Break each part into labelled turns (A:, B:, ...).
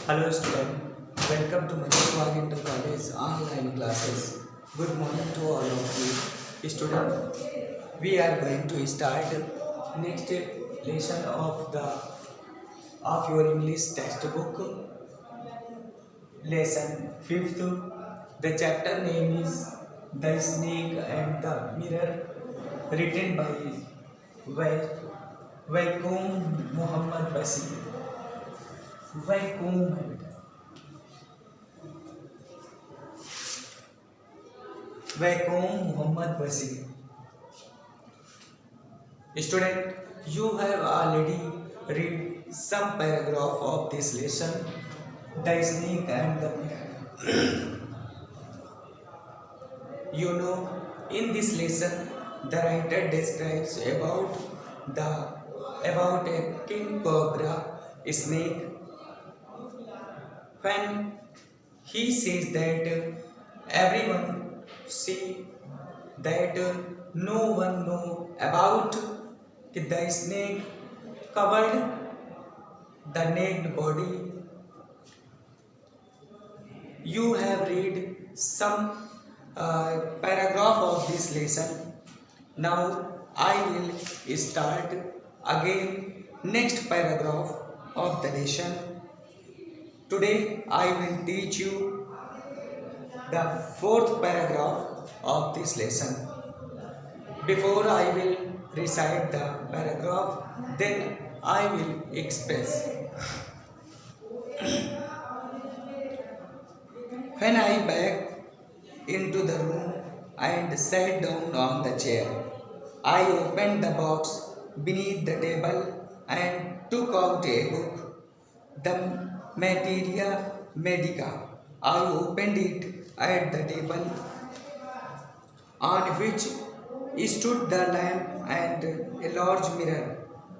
A: Hello student, welcome to Manishwar Inter College online classes. Good morning to all of you. Student, we are going to start next lesson of your English textbook. Lesson 5th. The chapter name is The Snake and the Mirror, written by Vaikom Muhammad Basir. Vaikom Muhammad Basir. Student, you have already read some paragraph of this lesson, The Snake and the Mirror. You know, in this lesson, the writer describes about a king cobra snake. When he says that everyone see that no one know about the snake covered the naked body. You have read some paragraph of this lesson. Now I will start again next paragraph of the lesson. Today I will teach you the fourth paragraph of this lesson. Before I will recite the paragraph, then I will express. When I back into the room and sat down on the chair, I opened the box beneath the table and took out a book, the Materia Medica. I opened it at the table on which stood the lamp and a large mirror.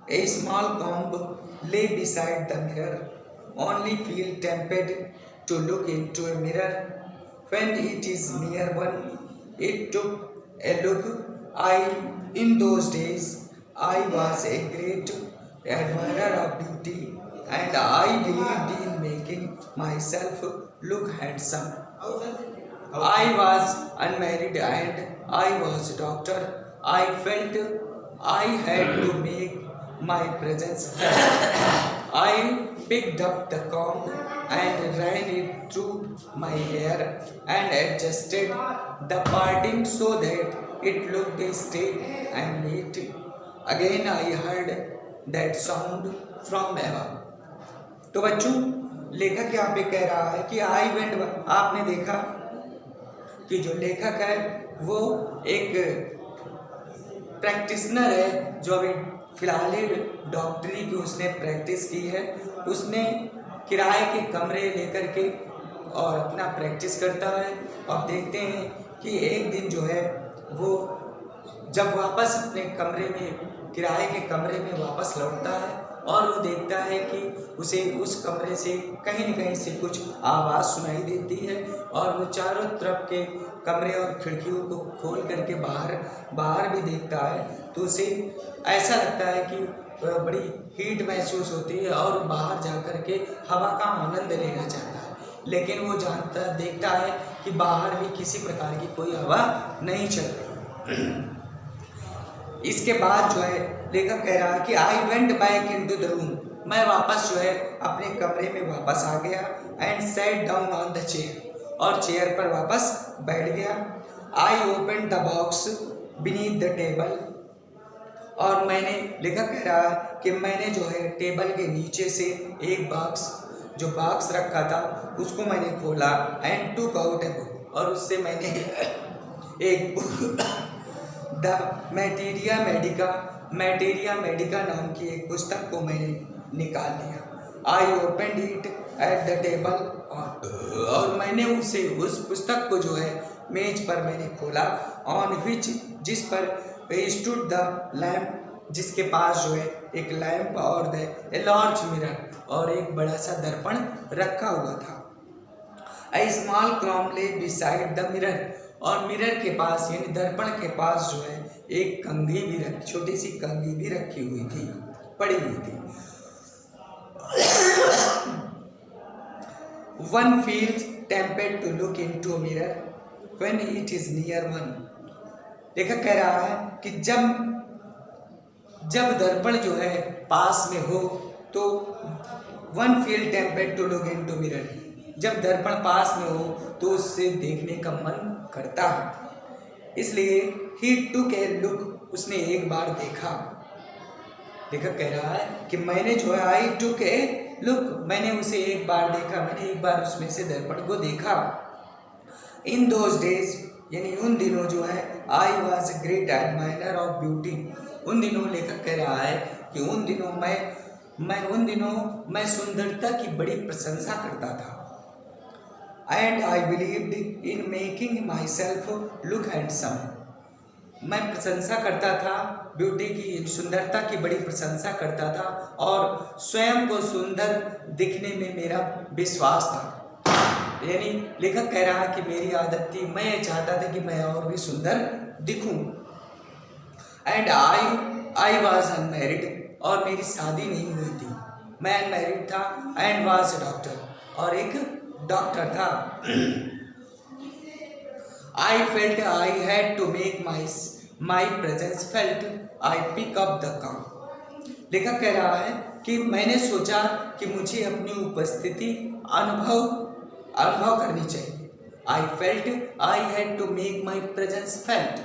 A: A small comb lay beside the mirror. Only feel tempted to look into a mirror when it is near one. It took a look. In those days, I was a great admirer of beauty, and I believed in making myself look handsome. I was unmarried and I was a doctor. I felt I had to make my presence felt. I picked up the comb and ran it through my hair and adjusted the parting so that it looked straight and neat. Again I heard that sound from above. तो बच्चों, लेखक यहाँ पे कह रहा है कि I went, आपने देखा कि जो लेखक है वो एक प्रैक्टिशनर है, जो अभी फिलहाल ही डॉक्टरी की उसने प्रैक्टिस की है। उसने किराए के कमरे लेकर के और अपना प्रैक्टिस करता है, और देखते हैं कि एक दिन जो है वो जब वापस अपने कमरे में, किराए के कमरे में वापस लौटता है, और वो देखता है कि उसे उस कमरे से कहीं न कहीं से कुछ आवाज़ सुनाई देती है, और वो चारों तरफ के कमरे और खिड़कियों को खोल करके बाहर भी देखता है, तो उसे ऐसा लगता है कि बड़ी हीट महसूस होती है और बाहर जा कर के हवा का आनंद लेना चाहता है। लेकिन वो देखता है कि बाहर भी किसी प्रकार की कोई हवा नहीं चल रही। इसके बाद जो है लेखक कह रहा है कि I went back into the room, मैं वापस जो है अपने कमरे में वापस आ गया, and sat down on the chair, और चेयर पर वापस बैठ गया। I open the box beneath the table, और मैंने, लेखक कह रहा है कि मैंने जो है टेबल के नीचे से एक बॉक्स रखा था उसको मैंने खोला, and took out a book, और उससे मैंने एक बुक द मैटेरिया मेडिका नाम की एक पुस्तक को मैंने निकाल लिया। I opened it at the table, और मैंने उस पुस्तक को जो है मेज पर मैंने खोला, ऑन विच, जिस पर स्टूड द लैम्प, जिसके पास जो है एक लैम्प और ए लार्ज मिरर, और एक बड़ा सा दर्पण रखा हुआ था। ए स्मॉल क्लॉम्ब ले बिसाइड द मिरर, और मिरर के पास यानी दर्पण के पास जो है एक कंघी भी छोटी सी कंघी भी रखी हुई थी, पड़ी हुई थी। One feels tempted to look into a mirror when it is near one. लेखक कह रहा है कि जब दर्पण जो है पास में हो तो one feel tempted to look into mirror, जब दर्पण पास में हो तो उससे देखने का मन करता है। इसलिए ही टुक ए लुक, उसने एक बार देखा। लेखक कह रहा है कि मैंने जो है आई टुक ए लुक, मैंने उसे एक बार देखा, मैंने एक बार उसमें से दर्पण को देखा। इन दोज डेज, यानी उन दिनों जो है, I was a great admirer of beauty. उन दिनों लेखक कह रहा है कि उन दिनों मैं सुंदरता की बड़ी प्रशंसा करता था। And I believed in making my self look handsome, मैं प्रशंसा करता था ब्यूटी की, सुंदरता की बड़ी प्रशंसा करता था और स्वयं को सुंदर दिखने में मेरा विश्वास था। यानी लेखक कह रहा है कि मेरी आदत थी, मैं चाहता था कि मैं और भी सुंदर दिखूं। एंड आई वॉज अनमैरिड, और मेरी शादी नहीं हुई थी, मैं अनमैरिड था। एंड वॉज ए डॉक्टर, और एक डॉक्टर था। I felt I had to make my presence felt, I pick up the comb. लेखक कह रहा है कि मैंने सोचा कि मुझे अपनी उपस्थिति अनुभव करनी चाहिए। I felt I had to make my presence felt,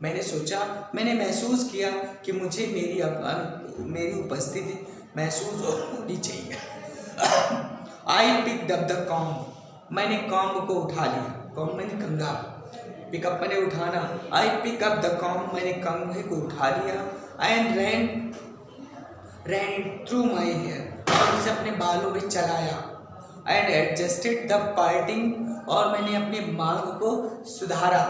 A: मैंने महसूस किया कि मुझे मेरी उपस्थिति महसूस होनी चाहिए। I picked up the comb, मैंने कॉम्ब को उठा लिया। कॉम्ब मैंने कंघा, पिकअप मैंने उठाना। I pick up the comb, मैंने कंघे को उठा लिया। And ran it through my hair, और उसे अपने बालों में चलाया। एंड एडजस्टेड द पार्टिंग, और मैंने अपनी मांग को सुधारा।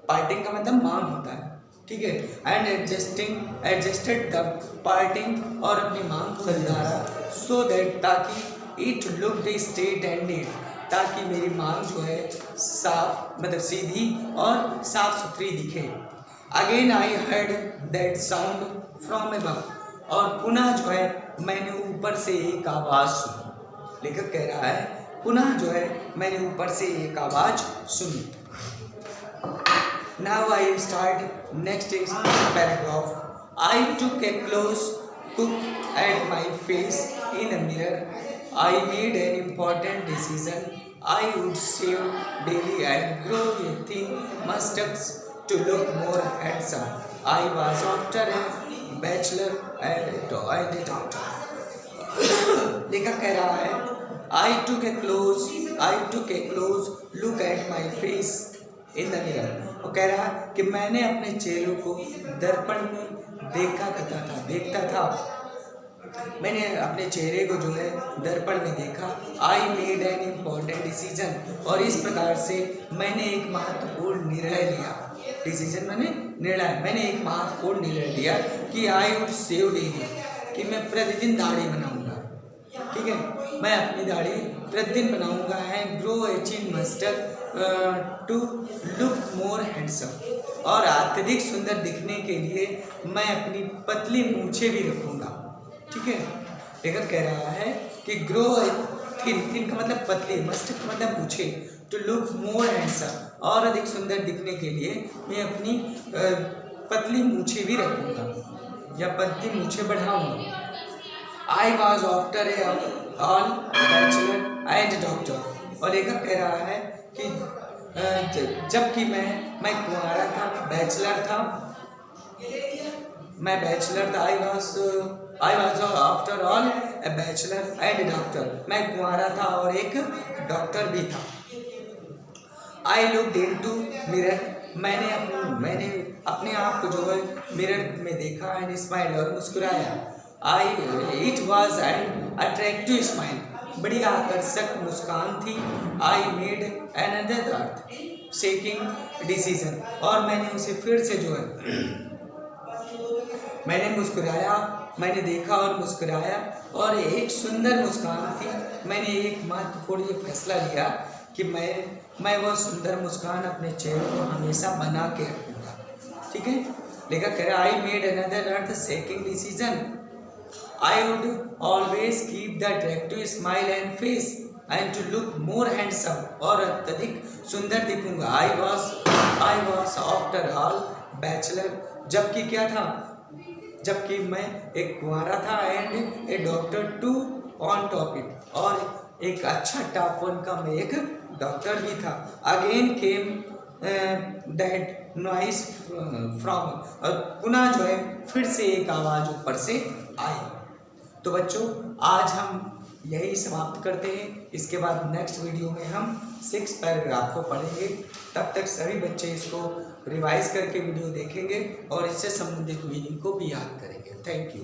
A: पार्टिंग का मतलब मांग होता है, ठीक है। एंड एडजस्टेड द पार्टिंग, और अपनी मांग को सुधारा। सो दैट, ताकि it looked straight and neat, ताकि मेरी मांग जो है साफ, मतलब सीधी और साफ सुथरी दिखे। Again I heard that sound from above, और पुनः जो है मैंने ऊपर से एक आवाज़ सुनी। लेखक कह रहा है पुनः जो है मैंने ऊपर से एक आवाज़ सुनी। Now I start next is paragraph. I took a close look at my face in a mirror. I made an important decision. I would shave daily and grow a thin mustache to look more handsome. I was after a bachelor and a doctor. लेखक कह रहा है I took a close look at my face in the mirror. वो कह रहा है कि मैंने अपने चेहरे को दर्पण में देखता था। मैंने अपने चेहरे को जो है दर्पण में देखा। I made an important decision, और इस प्रकार से मैंने एक महत्वपूर्ण निर्णय लिया। डिसीजन मैंने एक महत्वपूर्ण निर्णय लिया कि आई वुड सेव डेली, कि मैं प्रतिदिन दाढ़ी बनाऊंगा, ठीक है। मैं अपनी दाढ़ी प्रतिदिन बनाऊंगा। And grow a thin moustache to look more handsome, और अत्यधिक सुंदर दिखने के लिए मैं अपनी पतली मूछें भी रखूंगा, ठीक है। लेखक कह रहा है कि ग्रो थिन का मतलब पतली, मस्टर्ड का मतलब मूछे, टू लुक मोर हैंडसम, और अधिक सुंदर दिखने के लिए मैं अपनी पतली मूछें भी रखूंगा या पतली मूछें बढ़ाऊंगा। आई was after a all bachelor and doctor, और लेखक कह रहा है कि जबकि मैं कुंवारा था, बैचलर था, मैं बैचलर था। आई was after all A bachelor and doctor, मैं कुंवारा था और एक डॉक्टर भी था। आई लुक्ड इनटू मिरर, मैंने अपने आप को जो है मिरर में देखा। एंड स्माइल, और मुस्कुराया। It was an attractive smile, बड़ी आकर्षक मुस्कान थी। आई मेड अनदर शेकिंग डिसीजन, और मैंने उसे फिर से जो है मैंने मुस्कुराया, मैंने देखा और मुस्कुराया, और एक सुंदर मुस्कान थी। मैंने एक महत्वपूर्ण ये फैसला लिया कि मैं वो सुंदर मुस्कान अपने चेहरे को हमेशा बना के रखूँगा, ठीक है। लेखक कह रहा है I made another shaking decision, I would always keep the attractive smile and face. And to look more handsome, और अत्यधिक सुंदर दिखूंगा। I was after all bachelor, जबकि क्या था, जबकि मैं एक कुंवारा था, and a doctor too on top it, और एक अच्छा टॉप वन का मैं एक डॉक्टर भी था। Again came that noise from, और पुनः जो है फिर से एक आवाज़ ऊपर से आई। तो बच्चों आज हम यही समाप्त करते हैं। इसके बाद नेक्स्ट वीडियो में हम 6 पैराग्राफ को पढ़ेंगे। तब तक सभी बच्चे इसको रिवाइज करके वीडियो देखेंगे और इससे संबंधित मीनिंग को भी याद करेंगे। Thank you.